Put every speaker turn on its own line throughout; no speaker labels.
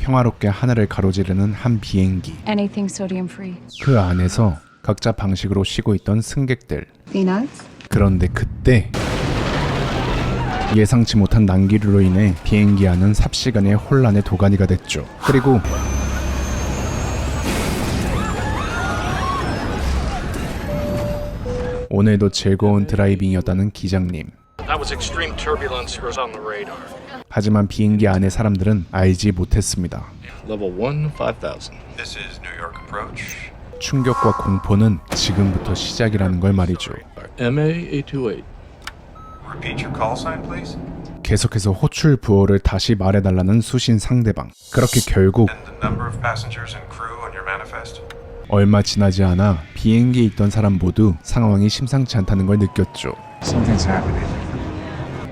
평화롭게 하늘을 가로지르는 한 비행기.
Anything sodium free.
그 안에서 각자 방식으로 쉬고 있던 승객들.
Peanuts?
그런데 그때 예상치 못한 난기류로 인해 비행기 안은 삽시간에 혼란의 도가니가 됐죠. 그리고 오늘도 즐거운 드라이빙이었다는 기장님. 하지만 비행기 안의 사람들은 알지 못했습니다.
Level 1, 5,000.
This is New York approach.
충격과 공포는 지금부터 시작이라는 걸 말이죠.
MA828.
Repeat your call sign, please.
계속해서 호출 부호를 다시 말해달라는 수신 상대방. 그렇게 결국
And the number of passengers and crew on your manifest.
얼마 지나지 않아 비행기에 있던 사람 모두 상황이 심상치 않다는 걸 느꼈죠.
Something's happening.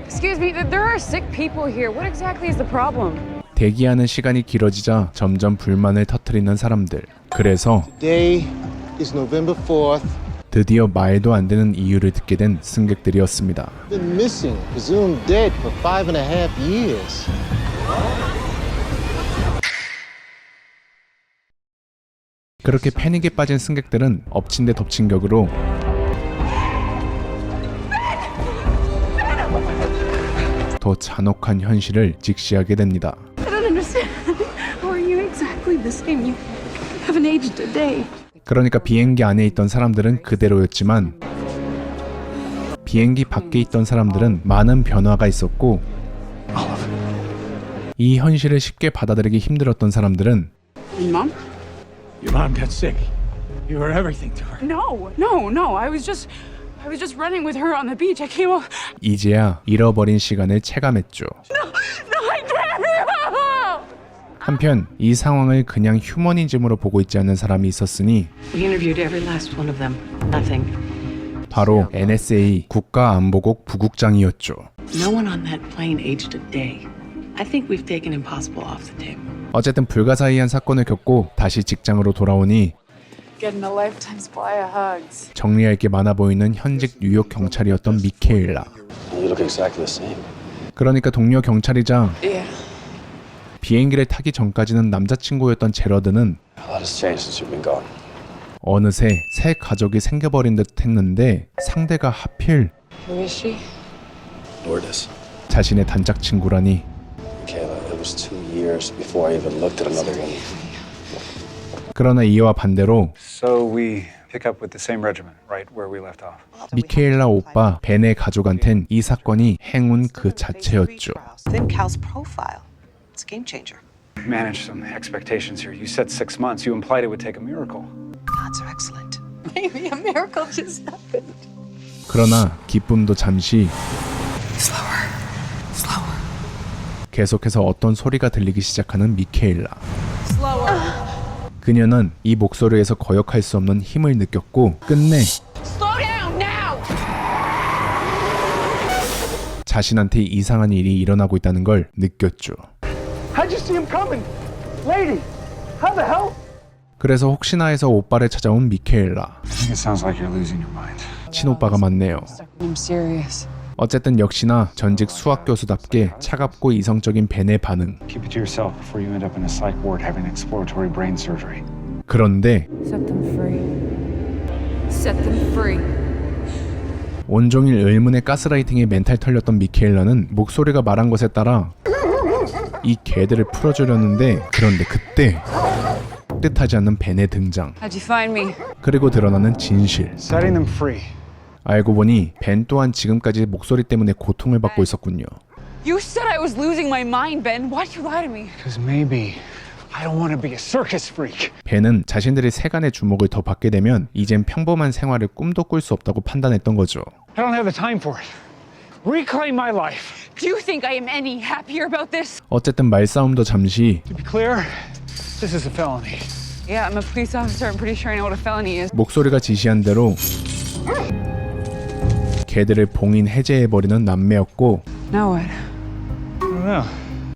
Excuse me, there are sick people here. What exactly is the problem?
대기하는 시간이 길어지자 점점 불만을 터뜨리는 사람들. 그래서
Today is November 4th.
드디어 말도 안 되는 이유를 듣게 된 승객들이었습니다.
Been missing, presumed dead for 5.5 years.
그렇게 패닉에 빠진 승객들은 엎친 데 덮친 격으로 더 잔혹한 현실을 직시하게 됩니다.
I don't understand. How are you exactly the same? You haven't aged a day.
그러니까 비행기 안에 있던 사람들은 그대로였지만 비행기 밖에 있던 사람들은 많은 변화가 있었고 이 현실을 쉽게 받아들이기 힘들었던 사람들은
Mom?
Your mom got sick. You were everything to her.
No. I was just running with her on the beach. I came up.
이제야 잃어버린 시간을 체감했죠.
No, I didn't.
한편 이 상황을 그냥 휴머니즘으로 보고 있지 않은 사람이 있었으니
We interviewed every last one of them. Nothing.
바로 NSA 국가안보국 부국장이었죠.
No one on that plane aged a day. I think we've taken impossible off the table.
어쨌든 불가사의한 사건을 겪고 다시 직장으로 돌아오니
Getting a lifetime supply of hugs.
정리할 게 많아 보이는 현직 뉴욕 경찰이었던 미케일라.
You look exactly the same.
그러니까 동료 경찰이자
Yeah.
비행기를 타기 전까지는 남자친구였던 제러드는
A lot has changed since you've been gone.
어느새 새 가족이 생겨버린 듯 했는데 상대가 하필
Who is she?
Lourdes.
자신의 단짝 친구라니.
Kayla, it was 2 years before I even looked at another woman.
그러나 이와 반대로
So we pick up with the same regiment, right where we left off.
미케일라 오빠 벤의 가족한텐 이 사건이 행운 그 자체였죠.
Then Cal's profile. It's a game changer.
Manage some expectations here. You said 6 months. You implied it would take a miracle.
Odds are excellent.
Maybe a miracle just happened.
그러나 기쁨도 잠시
Slower.
계속해서 어떤 소리가 들리기 시작하는 미케일라.
Slower.
그녀는 이 목소리에서 거역할 수 없는 힘을 느꼈고 끝내
Slow down now.
자신한테 이상한 일이 일어나고 있다는 걸 느꼈죠.
How'd you see him coming? Lady, how the hell?
그래서 혹시나 해서 오빠를 찾아온 미케일라.
I think it sounds like you're losing your mind.
친오빠가 맞네요.
I'm serious.
어쨌든 역시나 전직 수학 교수답게 차갑고 이성적인 벤의 반응.
Keep it to yourself before you end up in a psych ward having exploratory brain surgery.
그런데
Set them free. Set them free.
온종일 의문의 가스라이팅에 멘탈 털렸던 미케일라는 목소리가 말한 것에 따라 이 개들을 풀어주려는데 그런데 그때 뜻하지 않는 벤의 등장.
How'd you find me?
그리고 드러나는 진실.
Setting them free.
알고 보니 벤 또한 지금까지 목소리 때문에 고통을 받고 있었군요.
You said I was losing my mind, Ben. Why'd you lie to me?
Because maybe I don't want to be a circus freak.
벤은 자신들이 세간의 주목을 더 받게 되면 이젠 평범한 생활을 꿈도 꿀 수 없다고 판단했던 거죠.
I don't have the time for it. Reclaim my life.
Do you think I am any happier about this?
어쨌든 말싸움도 잠시.
To be clear, this is a felony.
Yeah, I'm a police officer. I'm pretty sure I know what a felony is.
목소리가 지시한 대로 개들을 봉인 해제해버리는 남매였고
Now what?
I don't know.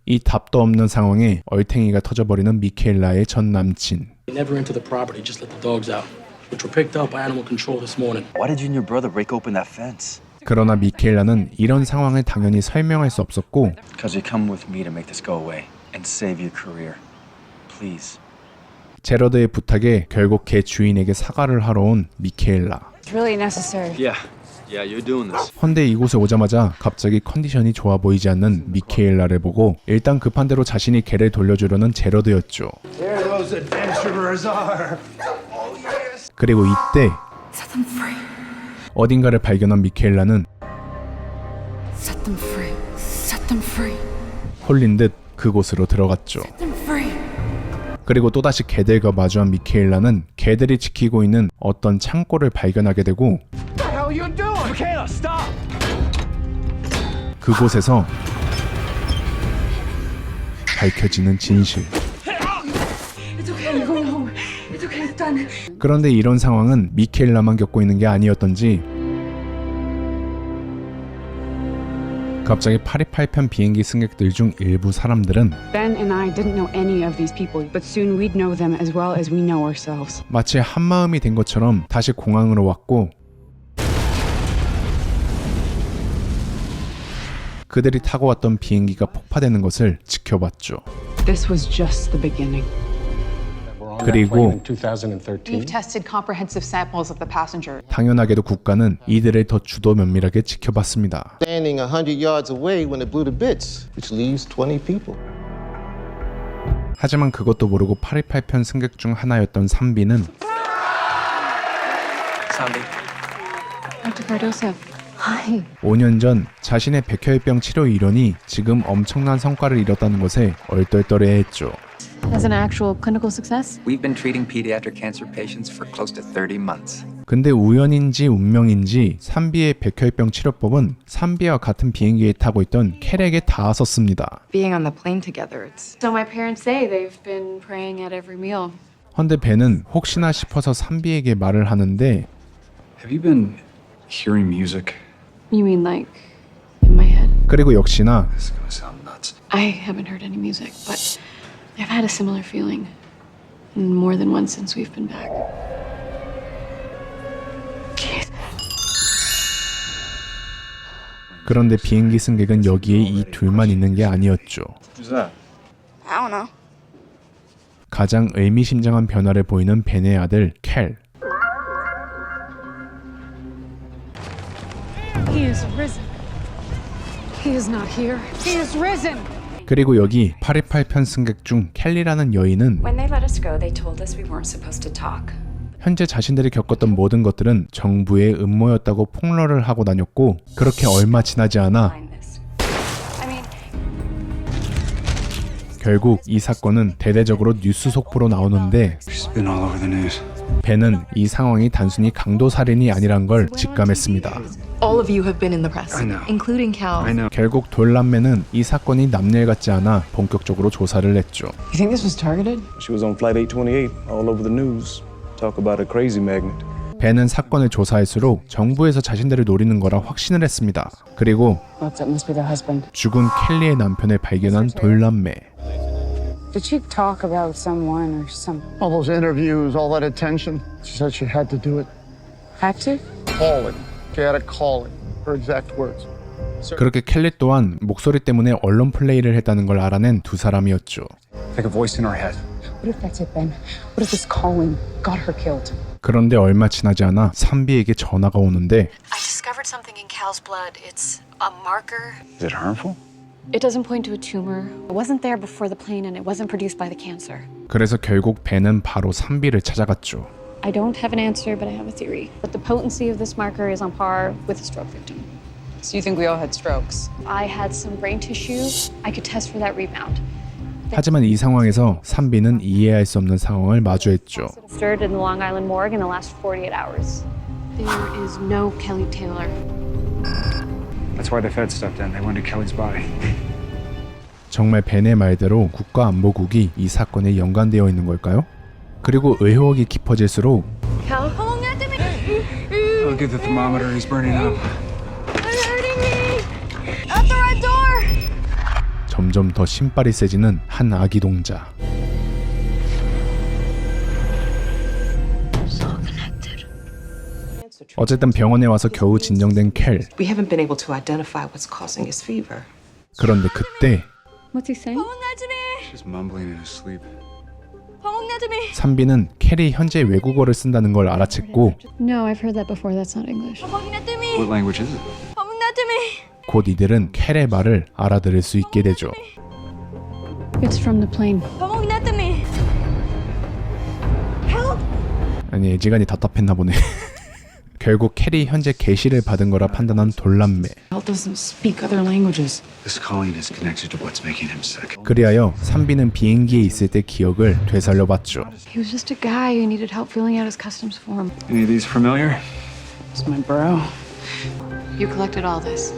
이 답도 없는 상황에 얼탱이가 터져버리는 미케일라의 전 남친.
They never entered the property, just let the dogs out, which were picked up by animal control this morning.
Why did you and your brother break open that fence?
그러나 미케일라는 이런 상황을 당연히 설명할 수 없었고
Because you come with me to make this go away and save your career. please.
제러드의 부탁에 결국 개 주인에게 사과를 하러 온 미케일라.
It's really necessary.
Yeah, you're doing this.
헌데 이곳에 오자마자 갑자기 컨디션이 좋아 보이지 않는 미케일라를 보고 일단 급한 대로 자신이 개를 돌려주려는 제러드였죠. 그리고 이때
Set them free.
어딘가를 발견한 미케일라는
Set them free. Set them free.
홀린 듯 그곳으로 들어갔죠.
Set them free.
그리고 또다시 개들과 마주한 미케일라는 개들이 지키고 있는 어떤 창고를 발견하게 되고 그곳에서 밝혀지는 진실.
It's okay. I'm going home. It's okay. It's done.
그런데 이런 상황은 미케일라만 겪고 있는 게 아니었던지 갑자기 828편 비행기 승객들 중 일부 사람들은
Ben and I didn't know any of these people, but soon we'd know them as well as we know ourselves.
마치 한마음이 된 것처럼 다시 공항으로 왔고 그들이 타고 왔던 비행기가 폭파되는 것을 지켜봤죠.
This was just the beginning.
그리고
We've tested comprehensive samples of the passenger.
당연하게도 국가는 이들을 더 주도 면밀하게 지켜봤습니다.
Standing 100 yards away when it blew to bits, which leaves 20 people.
하지만 그것도 모르고 828편 승객 중 하나였던 삼비는
Dr. Cardoso. Hi.
5년 전 자신의 백혈병 치료 이론이 지금 엄청난 성과를 이뤘다는 것에 얼떨떨해했죠.
As an actual clinical success?
We've been treating pediatric cancer patients for close to 30 months.
근데 우연인지 운명인지 삼비의 백혈병 치료법은 삼비와 같은 비행기에 타고 있던 켈에게 닿았었습니다.
Being on the plane together, it's... So my parents say they've been praying at every meal.
헌데 벤은 혹시나 싶어서 삼비에게 말을 하는데
Have you been hearing music?
You mean like in my head?
그리고 역시나
This is gonna sound nuts.
I haven't heard any music, but I've had a similar feeling. And more than once since we've been back. Jeez.
그런데 비행기 승객은 여기에 이 둘만 있는 게 아니었죠.
Who's that?
I don't know.
가장 의미심장한 변화를 보이는 벤의 아들 켈.
He is risen. He is not here. He is risen.
그리고 여기 828편 승객 중 켈리라는 여인은
When they let us go, they told us we weren't supposed to talk.
현재 자신들이 겪었던 모든 것들은 정부의 음모였다고 폭로를 하고 다녔고 그렇게 얼마 지나지 않아
Find this.
결국 이 사건은 대대적으로 뉴스 속보로 나오는데
She's been all over the news.
벤은 이 상황이 단순히 강도 살인이 아니란 걸 직감했습니다.
All of you have been in the press,
I know.
including Cal.
I know.
결국 돌람매는 이 사건이 남일 같지 않아 본격적으로 조사를 했죠.
You think this was targeted?
She was on flight 828, all over the news. Talk about a crazy magnet.
벤은 사건을 조사할수록 정부에서 자신들을 노리는 거라 확신을 했습니다. 그리고
That must be their husband.
죽은 켈리의 남편을 발견한 돌람매.
Did she talk about someone or some...
All those interviews, all that attention. She said she had to do it.
Had to?
Calling. She had a calling. Her exact words.
그렇게 켈리 또한 목소리 때문에 언론 플레이를 했다는 걸 알아낸 두 사람이었죠.
Like a voice in her head.
What if that's it, Ben? What if this calling got her killed?
그런데 얼마 지나지 않아 삼비에게 전화가 오는데
I discovered something in Cal's blood. It's a marker.
Is it harmful?
It doesn't point to a tumor. It wasn't there before the plane and it wasn't produced by the cancer.
그래서 결국 벤은 바로 삼비를 찾아갔죠.
I don't have an answer, but I have a theory. But the potency of this marker is on par with a stroke victim.
So you think we all had strokes?
I had some brain tissue. I could test for that rebound.
하지만 이 상황에서 삼비는 이해할 수 없는 상황을 마주했죠.
Stirred in the Long Island morgue in the last 48 hours. There is no Kelly Taylor.
That's why the Fed stepped in. They wanted Kelly's body.
정말 벤의 말대로 국가안보국이 이 사건에 연관되어 있는 걸까요? 그리고 의혹이 깊어질수록
Cal, hold on to me.
Look at the thermometer. He's burning up.
They're hurting me. Out the right door.
점점 더 신발이 세지는 한 아기 동자. 어쨌든 병원에 와서 겨우 진정된 켈.
We haven't been able to identify what's causing his fever.
그런데 그때
What's he saying?
She's mumbling in his sleep.
산비는 캐리 현재 외국어를 쓴다는 걸 알아챘고
No, I've heard that before. That's not English.
What language is it?
곧 이들은 켈의 말을 알아들을 수 있게 되죠.
It's from the plane.
아니 애지간히 답답했나 보네. 결국 켈이 현재 계시를 받은 거라 판단한 돌람매.
Hal doesn't speak other languages.
This calling is connected to what's making him sick.
그리하여 산비는 비행기에 있을 때 기억을 되살려봤죠.
He was just a guy who needed help filling out his customs form.
Any of these familiar?
It's my bro.
You collected all this.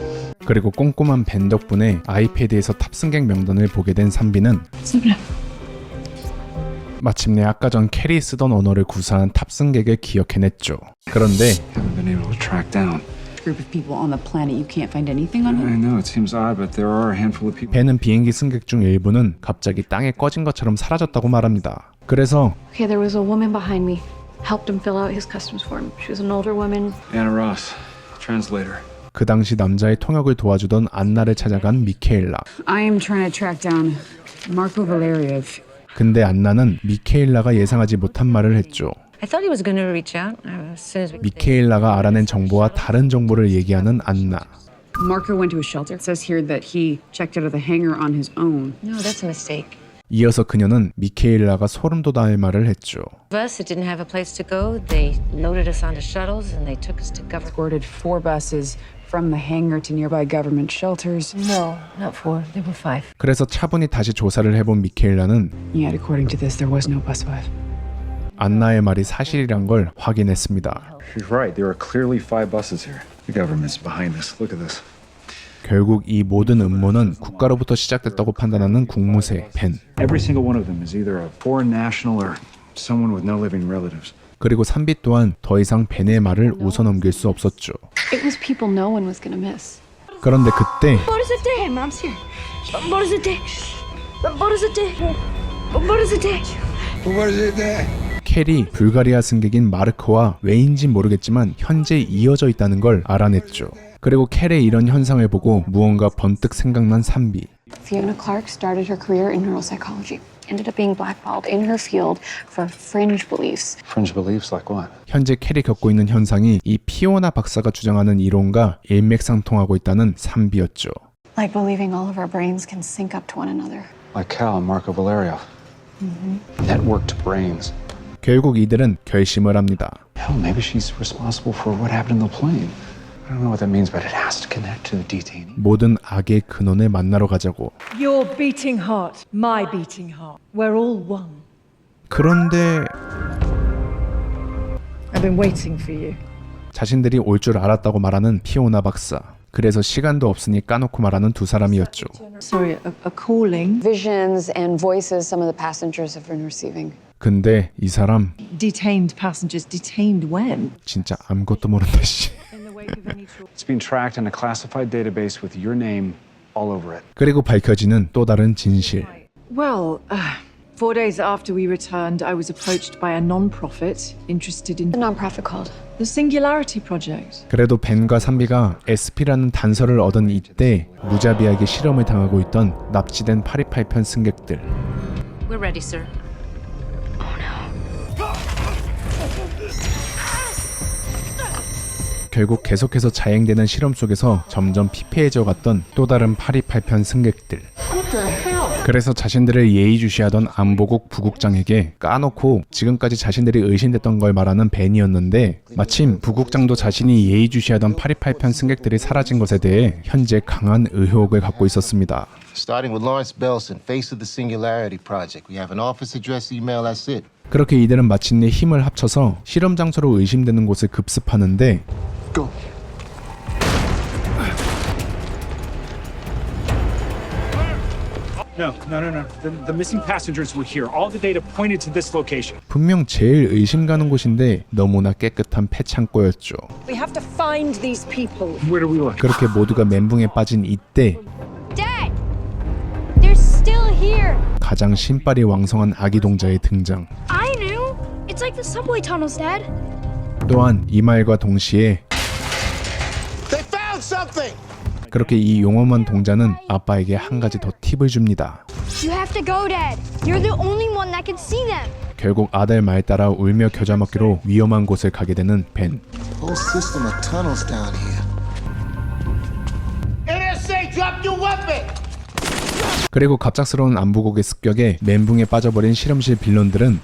그리고 꼼꼼한 벤 덕분에 아이패드에서 탑승객 명단을 보게 된 산비는 마침내 아까 전 캐리 쓰던 언어를 구사한 탑승객을 기억해냈죠. 그런데
Haven't been able to track down.
Group of people on the planet, you can't find anything on
I
him?
know it seems odd, but there are a handful of people.
벤은 비행기 승객 중 일부는 갑자기 땅에 꺼진 것처럼 사라졌다고 말합니다. 그래서
Okay, there was a woman behind me. Helped him fill out his customs form. She was an older woman.
Anna Ross, translator.
그 당시 남자의 통역을 도와주던 안나를 찾아간 미케일라.
I am trying to track down Marco Valeriov.
근데 안나는 미케일라가 예상하지 못한 말을 했죠.
I thought he was going to reach out as soon as we.
미케일라가 알아낸 정보와 다른 정보를 얘기하는 안나.
Marco went to a shelter. It says here that he checked out of the hangar on his own.
No, that's a mistake.
이어서 그녀는 미케일라가 소름 돋아할 말을 했죠.
Us who didn't have a place to go, they loaded us onto shuttles and they took us to government.
Escorted 4 buses from the hangar to nearby government shelters.
No, not 4. There were 5.
그래서 차분히 다시 조사를 해본 미케일라는
Yet, according to this, there was no bus 5.
안나의 말이 사실이란 걸 확인했습니다.
She's right. There are clearly 5 buses here. The government's behind this. Look at this.
결국 이 모든 음모는 국가로부터 시작됐다고 판단하는 국무세 벤.
Every single one of them is either a foreign national or someone with no living relatives.
그리고 산비 또한 더 이상 벤의 말을 웃어넘길 수 없었죠.
It was people no one was gonna miss.
그런데 그때 켈이 불가리아 승객인 마르코와 왜인지 모르겠지만 현재 이어져 있다는 걸 알아냈죠. 그리고 켈의 이런 현상을 보고 무언가 번뜩 생각난 산비.
Fiona Clark started her career in neuropsychology. Ended up being blackballed in her field for fringe beliefs.
Fringe beliefs like what?
현재 켈이 겪고 있는 현상이 이 피오나 박사가 주장하는 이론과 일맥상통하고 있다는 산비였죠.
Like believing all of our brains can sync up to one another.
Like Cal and Marco Valeriov. Networked brains.
결국 이들은 결심을 합니다.
Hell, maybe she's responsible for what happened in the plane. I don't know what that means, but it has to connect to the detainee.
모든 악의 근원을 만나러 가자고.
Your beating heart, my beating heart. We're all one.
그런데
I've been waiting for you.
자신들이 올 줄 알았다고 말하는 피오나 박사. 그래서 시간도 없으니 까놓고 말하는 두 사람이었죠.
Sorry, a calling.
Visions and voices some of the passengers have been receiving.
근데 이 사람
Detained passengers. Detained when?
진짜 아무것도 모른다 씨.
It's being tracked in a classified database with your name all over it.
그리고 밝혀지는 또 다른 진실.
Well, 4 days after we returned, I was approached by a non-profit interested in
The non-profit called.
the Singularity Project.
그래도 벤과 산비가 SP라는 단서를 얻은 이때 무자비하게 실험을 당하고 있던 납치된 828편 승객들.
We're ready, sir.
결국 계속해서 자행되는 실험 속에서 점점 피폐해져 갔던 또 다른 828편 승객들. 그래서 자신들을 예의주시하던 안보국 부국장에게 까놓고 지금까지 자신들이 의심됐던 걸 말하는 벤이었는데 마침 부국장도 자신이 예의주시하던 828편 승객들이 사라진 것에 대해 현재 강한 의혹을 갖고 있었습니다.
Starting with Lawrence Belson, face of the Singularity Project. We have an office address, email, that's it.
그렇게 이들은 마침내 힘을 합쳐서 실험 장소로 의심되는 곳을 급습하는데
Go.
No. The missing passengers were here. All the data pointed to this location.
분명 제일 의심 가는 곳인데 너무나 깨끗한 폐창고였죠.
We have to find these people.
Where do we look?
그렇게 모두가 멘붕에 빠진 이때
Dad! They're still here!
가장 신발이 왕성한 아기 동자의 등장.
I knew! It's like the subway tunnels, Dad.
또한 이 말과 동시에
They found something!
그렇게 이 용엄한 동자는 아빠에게 한 가지 더 팁을 줍니다.
You have to go, Dad. You're the only one that can see them.
결국 아들 말 따라 울며 겨자 먹기로 위험한 곳을 가게 되는 벤.
Whole system of tunnels down here. NSA, drop your weapon!
그리고 갑작스러운 안보국의 습격에 멘붕에 빠져버린 실험실 빌런들은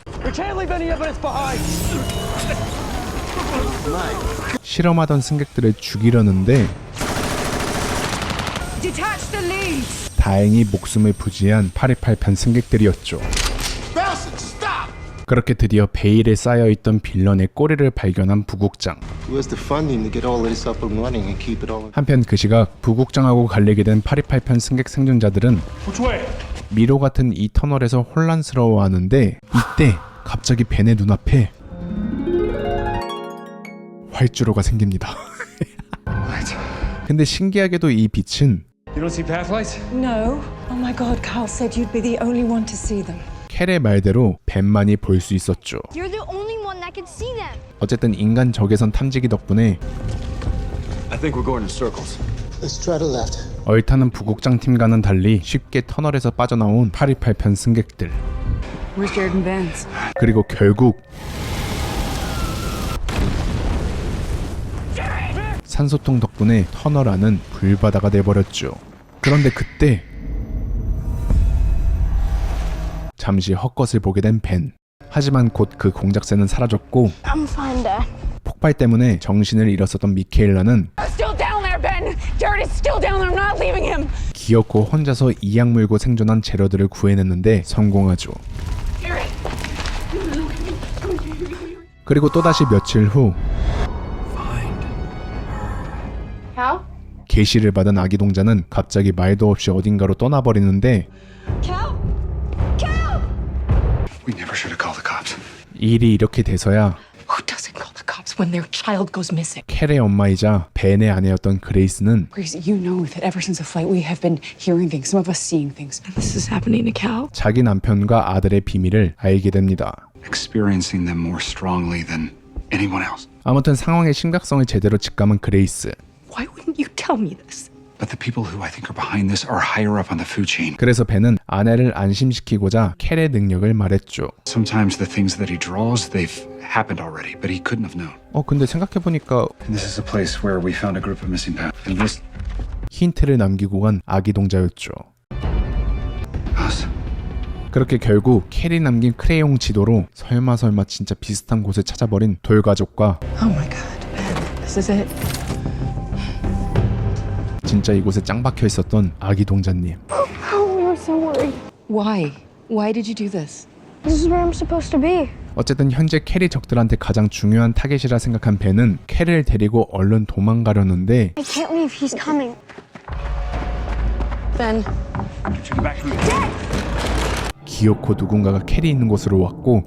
실험하던 승객들을 죽이려는데 다행히 목숨을 부지한 828편 승객들이었죠. 그렇게 드디어 베일에 쌓여있던 빌런의 꼬리를 발견한 부국장. 한편 그 시각 부국장하고 갈리게 된 828편 승객 생존자들은 미로 같은 이 터널에서 혼란스러워하는데 이때 갑자기 벤의 눈앞에 활주로가 생깁니다. 근데 신기하게도 이 빛은
You don't see path lights? No. Oh my God, Carl said you'd be the only one to see them.
켈의 말대로 벤만이 볼 수 있었죠.
You're the only one that can see them.
어쨌든 인간 적외선 탐지기 덕분에
I think we're going in circles.
Let's try the left.
얼타는 부국장 팀과는 달리 쉽게 터널에서 빠져나온 828편 승객들.
Where's Jared and Vance?
그리고 결국 산소통 덕분에 터널 안은 불바다가 돼버렸죠. 그런데 그때 잠시 헛것을 보게 된 벤. 하지만 곧 그 공작새는 사라졌고
I'm fine, Dad.
폭발 때문에 정신을 잃었었던 미케일라는
Still down there, Ben. Jared is still down there. I'm not leaving him.
기어코 혼자서 이악 물고 생존한 제러들을 구해냈는데 성공하죠. 그리고 또다시 며칠 후
Cal?
계시를 받은 아기 동자는 갑자기 말도 없이 어딘가로 떠나버리는데
Cal?
We never should have called the cops.
일이 이렇게 돼서야
Who doesn't call the cops when their child goes missing?
켈의 엄마이자 벤의 아내였던 그레이스는
Grace, you know that ever since the flight we have been hearing things, some of us seeing things.
And this is happening to Cal?
자기 남편과 아들의 비밀을 알게 됩니다.
Experiencing them more strongly than anyone else.
아무튼 상황의 심각성을 제대로 직감한 그레이스.
Why wouldn't you tell me this?
But the people who I think are behind this are higher up on the food chain.
그래서 벤은 아내를 안심시키고자 켈의 능력을 말했죠.
Sometimes the things that he draws, they've happened already, but he couldn't have known.
근데 생각해보니까
And this is a place where we found a group of missing people. And this
힌트를 남기고 간 아기 동자였죠.
us.
그렇게 결국 켈이 남긴 크레용 지도로 설마 진짜 비슷한 곳을 찾아버린 돌가족과
Oh my God, Ben. This is it.
진짜 이곳에 짱 박혀 있었던 아기 동자님.
Oh, we were so worried.
Why? Why did you do this?
This is where I'm supposed to be.
어쨌든 현재 켈이 적들한테 가장 중요한 타겟이라 생각한 벤은 켈을 데리고 얼른 도망가려는데
I can't leave. He's coming.
Ben.
기어코 누군가가 켈이 있는 곳으로 왔고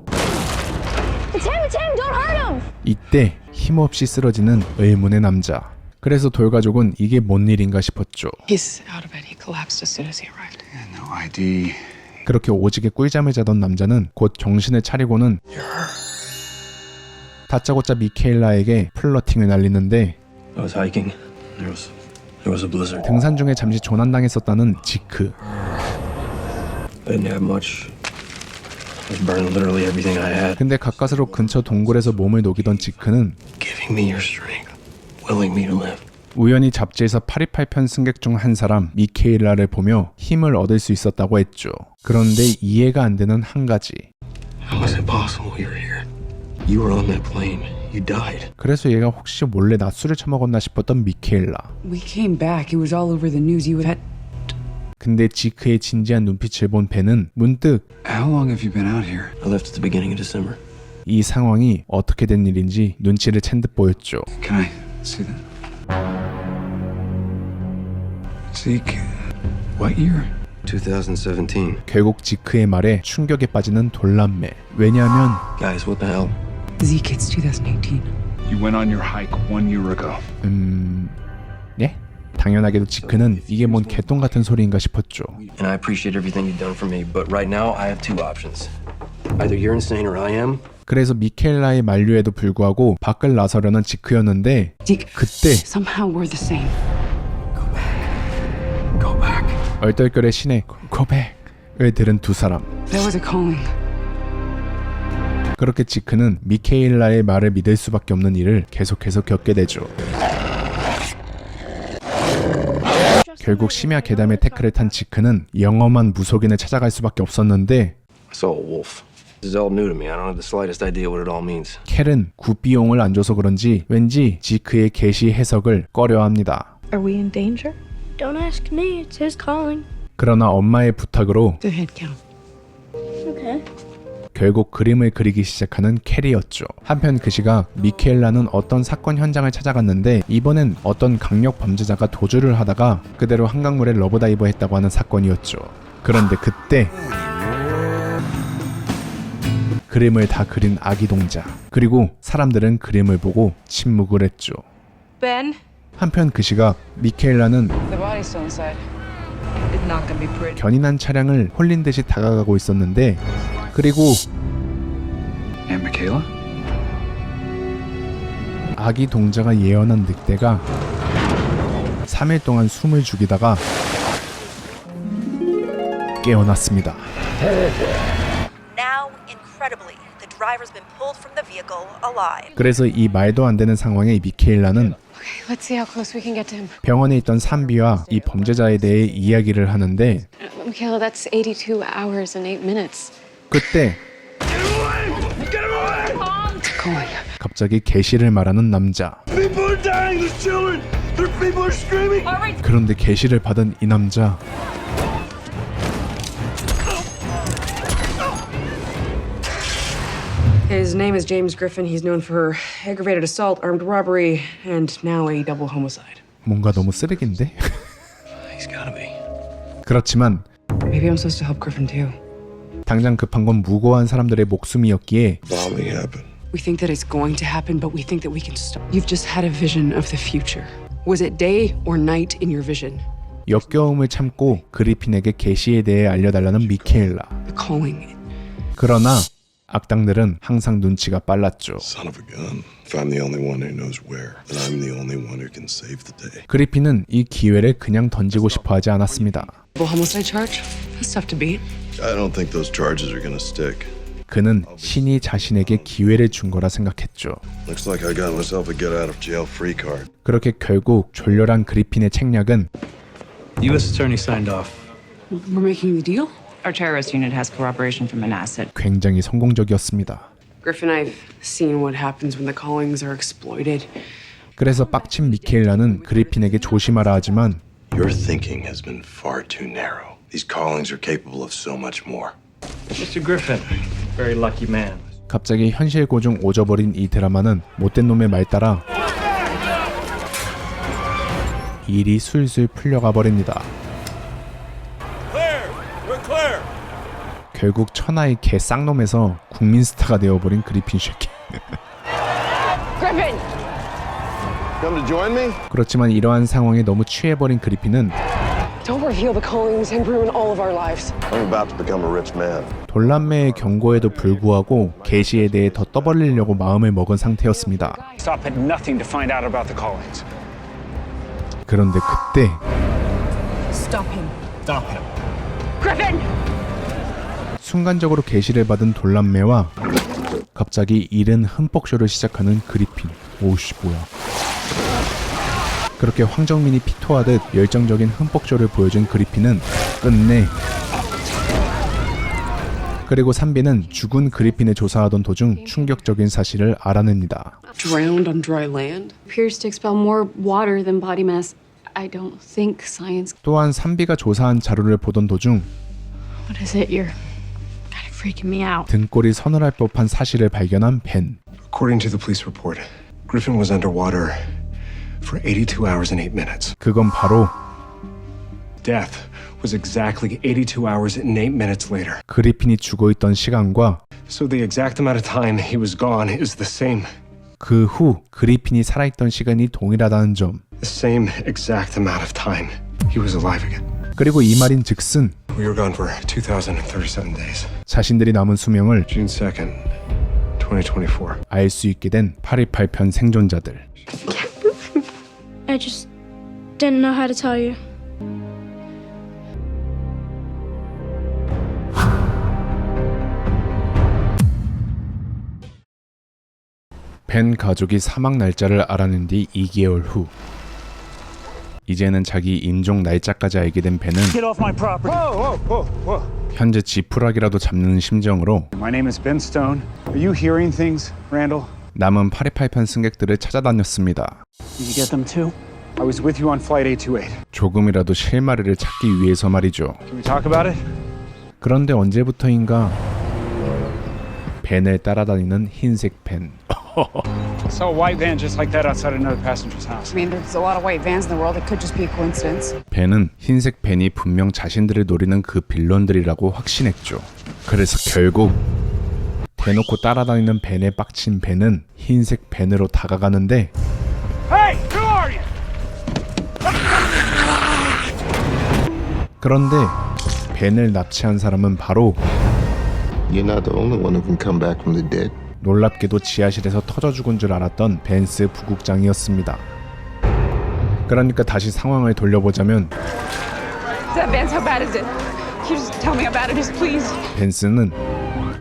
It's him. It's him. Don't hurt him.
이때 힘없이 쓰러지는 의문의 남자. 그래서 돌가족은 이게 뭔 일인가 싶었죠.
He's out of bed. He collapsed as soon as he arrived.
No ID.
그렇게 오지게 꿀잠을 자던 남자는 곧 정신을 차리고는 다짜고짜 미케일라에게 플러팅을 날리는데
I was hiking. There was a blizzard.
등산 중에 잠시 조난당했었다는 지크.
I didn't have much. I was burning literally everything I had.
근데 가까스로 근처 동굴에서 몸을 녹이던 지크는
Giving me your strength. Willing me to live.
우연히 잡지에서 828편 승객 중 한 사람 미케일라를 보며 힘을 얻을 수 있었다고 했죠. 그런데 이해가 안 되는 한 가지.
How is it possible you're here? You were on that plane. You died.
그래서 얘가 혹시 몰래 낮술을 처먹었나 싶었던 미케일라.
We came back. It was all over the news. You had
근데 지크의 진지한 눈빛을 본 벤은 문득
How long have you been out here?
I left at the beginning of December.
이 상황이 어떻게 된 일인지 눈치를 챈 듯 보였죠.
Can I see that? Zeke, what year?
2017.
결국 지크의 말에 충격에 빠지는 돌람매. 왜냐하면
Guys, what the hell?
Zeke. It's 2018.
You went on your hike 1 year ago.
예? 당연하게도 지크는 이게 뭔 개똥 같은 소리인가 싶었죠.
And I appreciate everything you've done for me, but right now I have two options. Either you're insane or I am.
그래서 미케일라의 만류에도 불구하고 밖을 나서려는 지크였는데 그때
Somehow we're the same.
Go back.
얼떨결에 신의 고백을 들은 두 사람.
That was a calling.
그렇게 지크는 미케일라의 말을 믿을 수밖에 없는 일을 계속해서 겪게 되죠. 결국 심야 괴담의 태클을 탄 지크는 영험한 무속인을 찾아갈 수밖에 없었는데
I saw a wolf. This is all new to me. I don't have the slightest idea what it all means.
켈은 굿비용을 안 줘서 그런지 왠지 지크의 계시 해석을 꺼려합니다.
Are we in danger?
Don't ask me. It's his calling.
그러나 엄마의 부탁으로
Go ahead, Cal.
Okay.
결국 그림을 그리기 시작하는 켈이었죠. 한편 그 시각 미케일라는 어떤 사건 현장을 찾아갔는데 이번엔 어떤 강력 범죄자가 도주를 하다가 그대로 한강물에 러브다이버 했다고 하는 사건이었죠. 그런데 그때 그림을 다 그린 아기 동자, 그리고 사람들은 그림을 보고 침묵을 했죠.
Ben?
한편 그 시각 미케일라는
The body's still inside. It's not gonna be pretty.
견인한 차량을 홀린 듯이 다가가고 있었는데 그리고
Aunt Michaela?
아기 동자가 예언한 늑대가 3일 동안 숨을 죽이다가 깨어났습니다.
Now, incredibly, the driver's been pulled from the vehicle alive.
그래서 이 말도 안 되는 상황에 미케일라는
Okay, let's see how close we can get to him.
병원에 있던 산비와 이 범죄자에 대해 이야기를 하는데
Michaela, that's 82 hours and 8 minutes.
그때 갑자기 계시를 말하는 남자. 그런데 계시를 받은 이 남자
His name is James Griffin. He's known for aggravated assault, armed robbery, and now a double homicide.
뭔가 너무 쓰레기인데?
He's gotta be.
그렇지만
Maybe I'm supposed to help Griffin too.
당장 급한 건 무고한 사람들의 목숨이었기에
Bombing happened.
We think that it's going to happen, but we think that we can stop. You've just had a vision of the future. Was it day or night in your vision?
역겨움을 참고 그리핀에게 계시에 대해 알려달라는 미케일라.
The calling.
그러나 악당들은 항상 눈치가 빨랐죠.
Son of a gun. If I'm the only one who knows where, then I'm the only one who can save the day.
그리핀은 이 기회를 그냥 던지고 싶어 하지 않았습니다.
Double homicide charge? That's tough to beat.
I don't think those charges are gonna stick.
그는 신이 자신에게 기회를 준 거라 생각했죠.
Looks like I got myself a get out of jail free card.
그렇게 결국 졸렬한 그리핀의 책략은
U.S. attorney signed off.
We're making the deal?
Our terrorist unit has corroboration from an asset.
굉장히 성공적이었습니다.
Griffin, I've seen what happens when the callings are exploited.
그래서 빡친 미케일라는 그리핀에게 조심하라 하지만
Your thinking has been far too narrow. These callings are capable of so much more.
Mr. Griffin, very lucky man.
갑자기 현실 고중 오져버린 이 드라마는 못된 놈의 말 따라 일이 술술 풀려가 버립니다. 결국 천하의 개 쌍놈에서 국민 스타가 되어버린 그리핀 쉐키.
Griffin!
Come to join me?
그렇지만 이러한 상황에 너무 취해버린 그리핀은
Don't reveal the callings and ruin all of our lives.
I'm about to become a rich man.
돌람매의 경고에도 불구하고 계시에 대해 더 떠벌리려고 마음을 먹은 상태였습니다.
Stop at nothing to find out about the callings.
그런데 그때
Stop him.
Stop him.
Griffin!
순간적으로 계시를 받은 돌람매와 갑자기 이른 흠뻑쇼를 시작하는 그리핀. 오우씨 뭐야. 그렇게 황정민이 피토하듯 열정적인 흠뻑쇼를 보여준 그리핀은 끝내 그리고 산비는 죽은 그리핀을 조사하던 도중 충격적인 사실을 알아냅니다.
Drowned on dry land? Appears to expel more water than body mass. I don't think science.
또한 산비가 조사한 자료를 보던 도중
What is it? You're kind of freaking me out.
등골이 서늘할 법한 사실을 발견한 벤.
According to the police report, Griffin was underwater for 82 hours and 8 minutes.
그건 바로
Death was exactly 82 hours and 8 minutes later.
그리핀이 죽어있던 시간과
So the exact amount of time he was gone is the same.
그 후 그리핀이 살아있던 시간이 동일하다는 점.
The same exact amount of time he was alive again.
그리고 이 말인 즉슨
We were gone for 2,037 days.
자신들이 남은 수명을
June 2nd, 2024.
알 수 있게 된 8.28편 생존자들.
I just didn't know how to tell you.
벤 가족이 사망 날짜를 알아낸 뒤 2개월 후 이제는 자기 임종 날짜까지 알게 된 벤은 현재 지푸라기라도 잡는 심정으로
My name is Ben Stone. Are you hearing things, Randall?
남은 828편 승객들을 찾아다녔습니다.
Did you get them too? I was with you on flight 828.
조금이라도 실마리를 찾기 위해서 말이죠.
Can we talk about it?
그런데 언제부터인가 벤을 따라다니는 흰색 벤.
Saw a white van just like that outside another passenger's house.
I mean, there's a lot of white vans in the world. It could just be a coincidence.
벤은 흰색 벤이 분명 자신들을 노리는 그 빌런들이라고 확신했죠. 그래서 결국 대놓고 따라다니는 벤에 빡친 벤은 흰색 벤으로 다가가는데
Hey, who are you?
그런데 벤을 납치한 사람은 바로
You're not the only one who can come back from the dead.
놀랍게도 지하실에서 터져 죽은 줄 알았던 벤스 부국장이었습니다. 그러니까 다시 상황을 돌려보자면
Vance, how bad is it? Can you just tell me how bad it is, please?
벤스는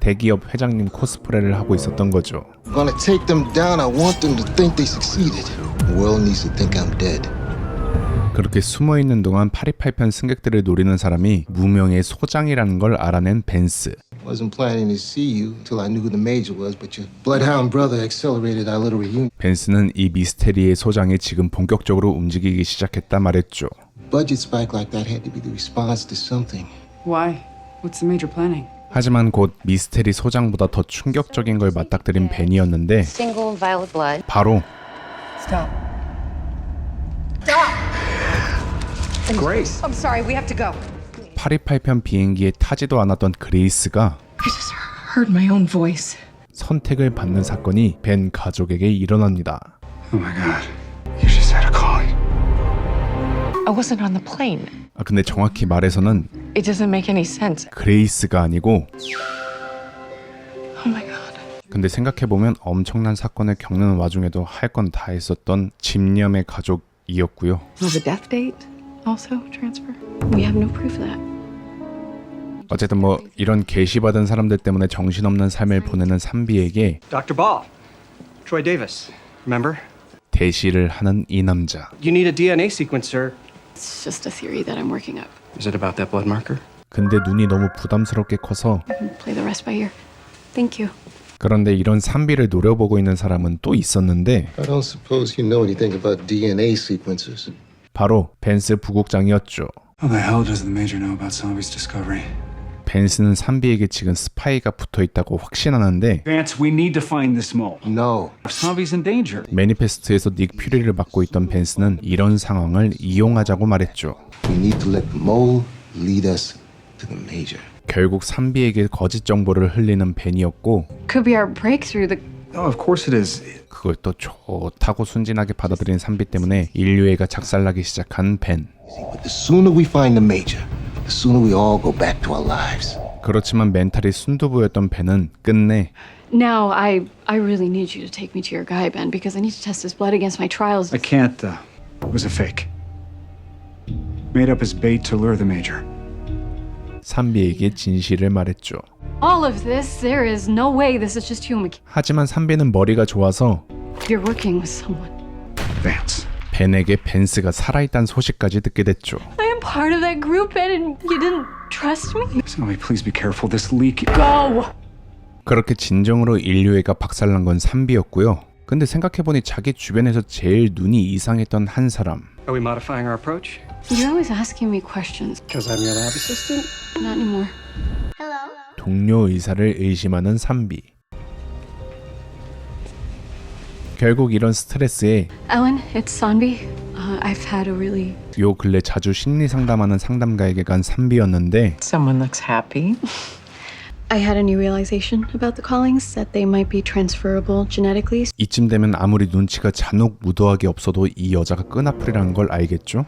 대기업 회장님 코스프레를 하고 있었던 거죠.
I'm gonna take them down. I want them to think they succeeded. The world needs to think I'm dead.
그렇게 숨어있는 동안 828편 승객들을 노리는 사람이 무명의 소장이라는 걸 알아낸 벤스.
Wasn't planning to see you until I knew who the major was, but your bloodhound brother accelerated our little reunion.
벤스는 이 미스테리의 소장이 지금 본격적으로 움직이기 시작했다 말했죠.
Budget spike like that had to be the response to something.
Why? What's the major planning?
하지만 곧 미스테리 소장보다 더 충격적인 걸 맞닥뜨린 벤이었는데
Single violet blood.
바로
Stop.
Grace.
I'm sorry, we have to go.
828편 비행기에 타지도 않았던 그레이스가
I just heard my own voice.
선택을 받는 사건이 벤 가족에게 일어납니다.
Oh my God. You just had a calling.
I wasn't on the plane.
근데 정확히 말해서는
It doesn't make any sense.
그레이스가 아니고
Oh my God.
근데 생각해보면 엄청난 사건을 겪는 와중에도 할 건 다 했었던 집념의 가족이었고요.
Was the death date also transfer? We have no proof of that.
어쨌든 뭐 이런 계시받은 사람들 때문에 정신없는 삶을 보내는 산비에게
Dr. Ball. Troy Davis. Remember?
대시를 하는 이 남자.
You need a DNA sequencer.
It's just a theory that I'm working up.
Is it about that blood marker?
근데 눈이 너무 부담스럽게 커서
I can play the rest by ear. Thank you.
그런데 이런 산비를 노려보고 있는 사람은 또 있었는데
I don't suppose you know anything about DNA sequencers.
바로 벤스 부국장이었죠.
How the hell does the major know about Zombie's discovery?
벤스는 산비에게 지금 스파이가 붙어있다고 확신하는데
Vance, we need to find this mole.
No.
Zombie's in danger.
매니페스트에서 닉 퓨리를 맡고 있던 벤스는 이런 상황을 이용하자고 말했죠.
We need to let the mole lead us to the major.
결국 산비에게 거짓 정보를 흘리는 벤이었고
Could be our breakthrough.
Oh, of course it is.
그걸 또 좋다고 순진하게 받아들인 산비 때문에 인류애가 작살나기 시작한 벤.
But the sooner we find the major, the sooner we all go back to our lives.
그렇지만 멘탈이 순두부였던 벤은 끝내
Now I really need you to take me to your guy, Ben, because I need to test his blood against my trials.
I can't. It was a fake. Made up as bait to lure the major.
산비에게 진실을 말했죠.
All of this, there is no way this is just human.
하지만 산비는 머리가 좋아서
You're working with someone.
Vance.
벤에게 벤스가 살아있다는 소식까지 듣게 됐죠.
I am part of that group, Ben, and you didn't trust me?
Zombie, please be careful. This leak.
Go!
그렇게 진정으로 인류애가 박살난 건 산비였고요. 근데 생각해보니 자기 주변에서 제일 눈이 이상했던 한 사람.
Are we modifying our approach?
You're always asking me questions.
Because I'm your lab assistant?
Not anymore.
동료 의사를 의심하는 산비. 결국 이런 스트레스에
Ellen, it's Sanbi. I've had a really...
요 근래 자주 심리 상담하는 상담가에게 간 산비였는데
Someone looks happy.
I had a new realization about the callings, that they might be transferable genetically.
이쯤 되면 아무리 눈치가 잔혹 무도하게 없어도 이 여자가 끈아풀이라는 걸 알겠죠?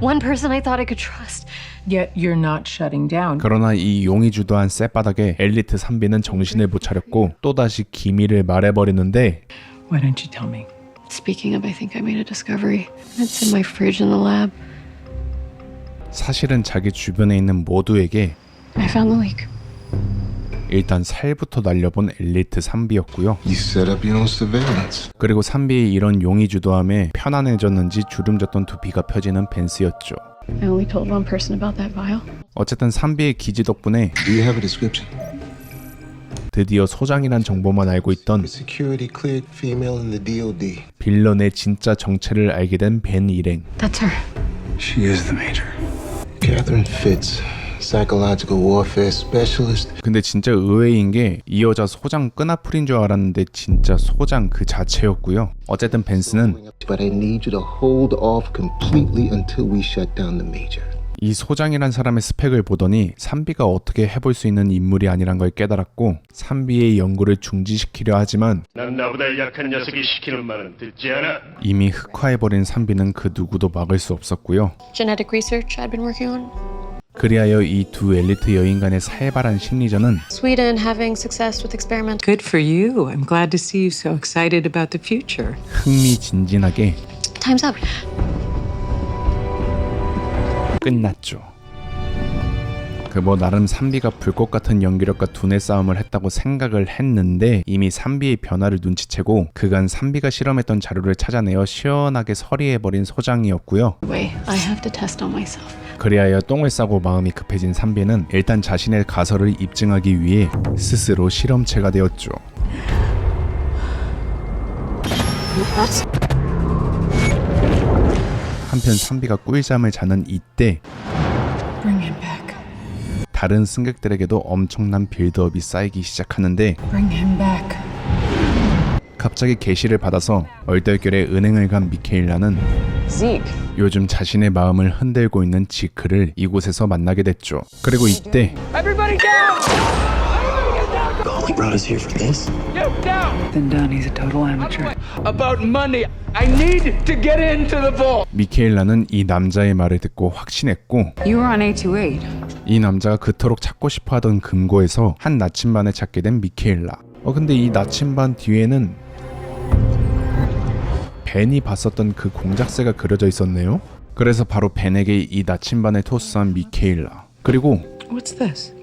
One person I thought I could trust.
Yet you're not shutting down.
그러나 이 용이 주도한 쌔바닥에 엘리트 산비는 정신을 못 차렸고 또다시 기밀을 말해버리는데
Why don't you tell me?
Speaking of, I think I made a discovery. It's in my fridge in the lab.
사실은 자기 주변에 있는 모두에게
I found the leak.
일단 살부터 날려본 엘리트 산비였고요.
You set up your own surveillance.
그리고 산비의 이런 용의주도함에 편안해졌는지 주름졌던 두피가 펴지는 벤스였죠.
I only told one person about that vial.
어쨌든 산비의 기지 덕분에
Do you have a description?
드디어 소장이란 정보만 알고 있던
Security cleared female in the DOD.
빌런의 진짜 정체를 알게 된 벤 일행.
That's her.
She is the major. Catherine Fitz, psychological warfare specialist.
근데 진짜 의외인 게 이 여자 소장 끈아풀인 줄 알았는데 진짜 소장 그 자체였고요. 어쨌든 벤스는
But I need you to hold off completely until we shut down the major.
이 소장이란 사람의 스펙을 보더니 산비가 어떻게 해볼 수 있는 인물이 아니란 걸 깨달았고 산비의 연구를 중지시키려 하지만
난 나보다 약한 녀석이 시키는 말은 듣지 않아.
이미 흑화해버린 산비는 그 누구도 막을 수 없었고요.
Genetic research I'd been working on.
그리하여 이 두 엘리트 여인 간의 살벌한 심리전은
Sweden having success with experiments.
Good for you. I'm glad to see you so excited about the future.
흥미진진하게
Time's up.
끝났죠. 그 뭐 나름 산비가 불꽃 같은 연기력과 두뇌 싸움을 했다고 생각을 했는데 이미 산비의 변화를 눈치채고 그간 산비가 실험했던 자료를 찾아내어 시원하게 서리해버린 소장이었고요.
Wait, I have to test on myself.
그리하여 똥을 싸고 마음이 급해진 산비는 일단 자신의 가설을 입증하기 위해 스스로 실험체가 되었죠. 한편 산비가 꿀잠을 자는 이때
Bring him back.
다른 승객들에게도 엄청난 빌드업이 쌓이기 시작하는데
Bring him back.
갑자기 게시를 받아서 얼떨결에 은행을 간 미케일라는
Zeke.
요즘 자신의 마음을 흔들고 있는 지크를 이곳에서 만나게 됐죠. 그리고 이때
Everybody down!
Golly brought us here for this?
You down!
Then done. He's a total amateur.
About money. I need to get into the vault.
미케일라는 이 남자의 말을 듣고 확신했고
You were on 828.
이 남자가 그토록 찾고 싶어하던 금고에서 한 나침반을 찾게 된 미케일라. 근데 이 나침반 뒤에는 벤이 봤었던 그 공작새가 그려져 있었네요. 그래서 바로 벤에게 이 나침반을 토스한 미케일라. 그리고
What's this?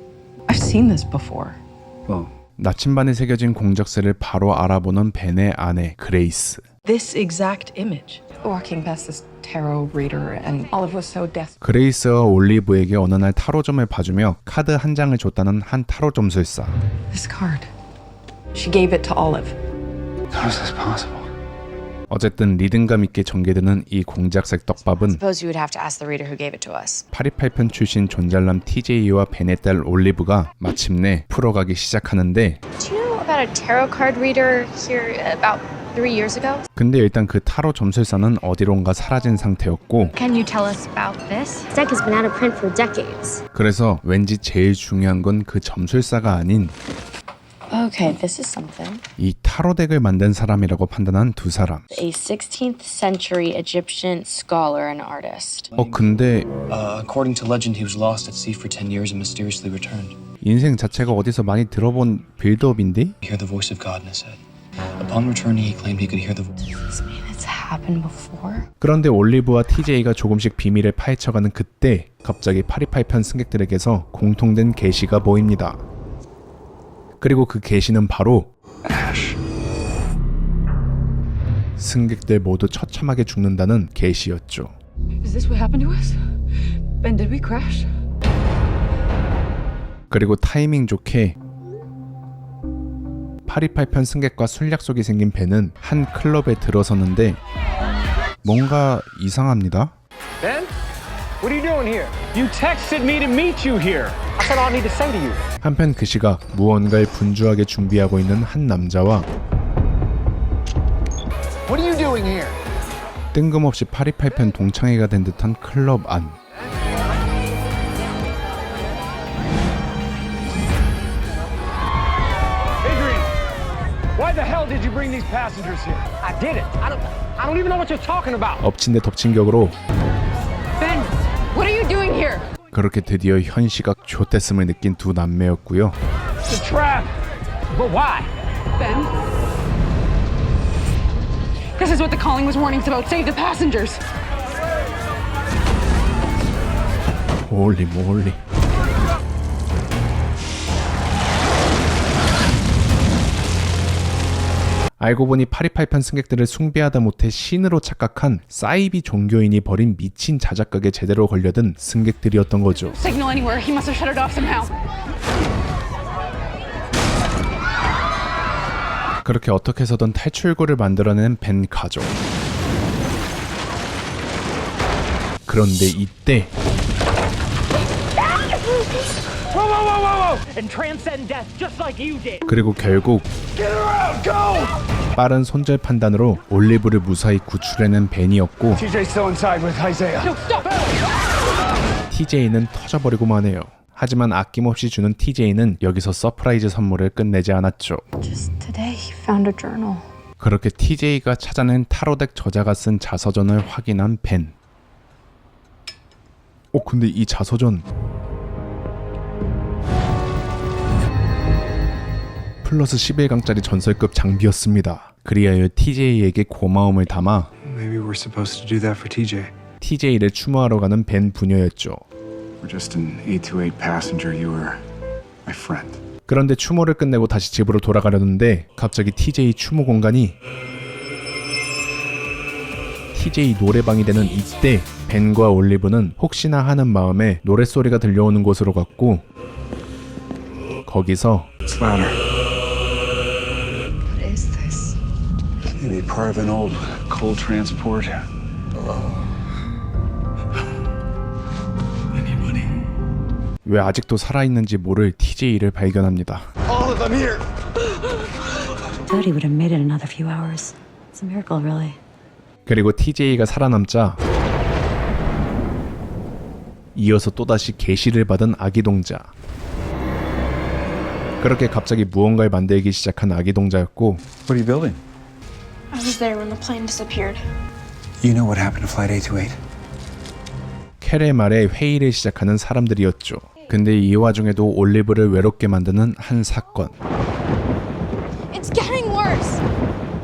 I've seen this before.
나침반에 새겨진 공작새를 바로 알아보는 벤의 아내 그레이스.
This exact image. Walking past this tarot reader and Olive was so death.
그레이스와 올리브에게 어느 날 타로점을 봐주며 카드 한 장을 줬다는 한 타로 점술사.
This card. She gave it to Olive.
How is this possible?
어쨌든 리듬감 있게 전개되는 이 공작색 떡밥은
Suppose you would have to ask the reader who gave it to us.
828편 출신 존잘남 TJ와 벤의 딸 올리브가 마침내 풀어가기 시작하는데
Do you know about a tarot card reader here about 3 years ago?
근데 일단 그 타로 점술사는 어디론가 사라진 상태였고
Can you tell us about this? This deck has been out of print for decades.
그래서 왠지 제일 중요한 건 그 점술사가 아닌
Okay, this is something.
이 타로 덱을 만든 사람이라고 판단한 두 사람.
A 16th century Egyptian scholar and artist.
근데
According to legend, he was lost at sea for 10 years and mysteriously returned.
인생 자체가 어디서 많이 들어본 빌드업인데?
Hear the voice of God, and said. Upon returning, he claimed he could hear the voice.
Does this mean it's happened before?
그런데 올리브와 TJ가 조금씩 비밀을 파헤쳐가는 그때 갑자기 828편 승객들에게서 공통된 게시가 보입니다. 그리고 그 게시는 바로 승객들 모두 처참하게 죽는다는 게시였죠.
Is this what happened to us? Ben, did we crash?
그리고 타이밍 좋게 828편 승객과 술 약속이 생긴 벤은 한 클럽에 들어섰는데 뭔가 이상합니다.
Ben? What are you doing here? You texted me to meet you here. That's all I need to say to you.
한편 그 시각 무언가를 분주하게 준비하고 있는 한 남자와
What are you doing here?
뜬금없이 828편 동창회가 된 듯한 클럽 안.
Adrian, why the hell did you bring these passengers here? I did it. I don't even know what you're talking about.
엎친 데 덮친 격으로
Ben, what are you doing here?
그렇게 드디어 현시각 좆됐음을 느낀 두 남매였고요.
It's a trap. But why?
Ben? This is what the calling was warning us about. Save the passengers.
몰리. 알고 보니 828편 승객들을 숭배하다 못해 신으로 착각한 사이비 종교인이 벌인 미친 자작극에 제대로 걸려든 승객들이었던 거죠.
Signal anywhere. He must have shut it off somehow.
그렇게 어떻게 해서든 탈출구를 만들어낸 벤 가족. 그런데 이때
And transcend death just like you did.
그리고 결국
Get her out, go!
빠른 손절 판단으로 올리브를 무사히 구출해낸 벤이었고
TJ's still inside with Isaiah. No, stop!
TJ는 터져버리고만 해요. 하지만 아낌없이 주는 TJ는 여기서 서프라이즈 선물을 끝내지 않았죠.
Just today, he found a journal.
그렇게 TJ가 찾아낸 타로덱 저자가 쓴 자서전을 확인한 벤. 근데 이 자서전 플러스 11강짜리 전설급 장비였습니다. 그리하여 TJ에게 고마움을 담아
Maybe we're supposed to do that for TJ.
TJ를 추모하러 가는 벤 부녀였죠.
We're just an 828 passenger. You were my friend.
그런데 추모를 끝내고 다시 집으로 돌아가려는데 갑자기 TJ 추모 공간이 TJ 노래방이 되는 이때 벤과 올리브는 혹시나 하는 마음에 노랫소리가 들려오는 곳으로 갔고 거기서
It's louder.
What is this?
Maybe part of an old coal transport.
왜 아직도 살아있는지 모를 TJ를 발견합니다.
All of them here.
Thought he would have made it another few hours. It's a miracle, really.
그리고 TJ가 살아남자 이어서 또다시 계시를 받은 아기동자. 그렇게 갑자기 무언가를 만들기 시작한 아기동자였고
What are you building?
I was there when the plane disappeared.
You know what happened to Flight 828?
켈의 말에 회의를 시작하는 사람들이었죠. 근데 이 와중에도 올리브를 외롭게 만드는 한 사건.
It's getting worse.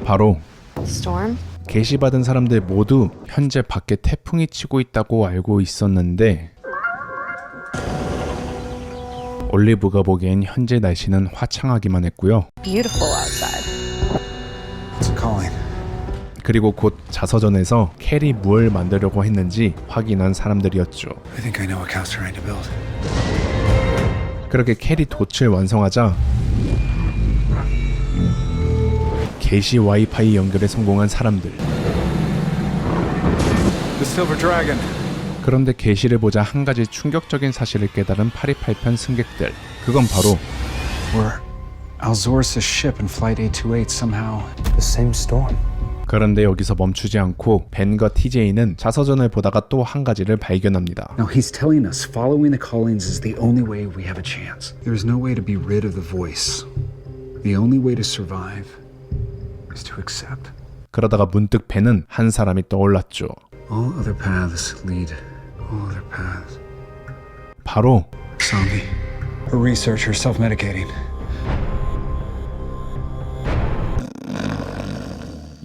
바로
Storm?
게시받은 사람들 모두 현재 밖에 태풍이 치고 있다고 알고 있었는데 올리브가 보기엔 현재 날씨는 화창하기만 했고요.
Beautiful outside.
It's a calling.
그리고 곧 자서전에서 켈이 무엇을 만들려고 했는지 확인한 사람들이었죠.
I think I know what Cal's trying to build.
그렇게 켈이 돛을 완성하자 게시 와이파이 연결에 성공한 사람들.
The Silver Dragon.
그런데 게시를 보자 한 가지 충격적인 사실을 깨달은 828편 승객들. 그건 바로
We're Alzor's ship and Flight 828 somehow the same storm.
그런데 여기서 멈추지 않고 벤과 TJ는 자서전을 보다가 또 한 가지를 발견합니다.
Now he's telling us following the callings is the only way we have a chance. There's no way to be rid of the voice. The only way to survive is to accept.
그러다가 문득 벤은 한 사람이 떠올랐죠.
All other paths lead. All other paths.
바로
Zombie. A researcher self-medicating.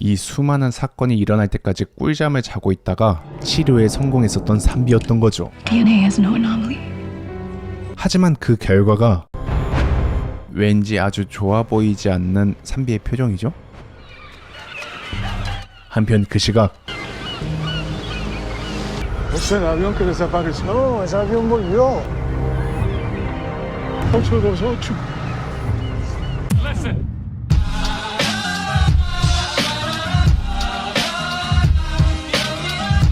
이 수많은 사건이 일어날 때까지 꿀잠을 자고 있다가 치료에 성공했었던 산비였던 거죠.
DNA has no anomaly.
하지만 그 결과가 왠지 아주 좋아 보이지 않는 산비의 표정이죠. 한편 그 시각
Es un avión que desapareció. No, ese avión volvió. 828.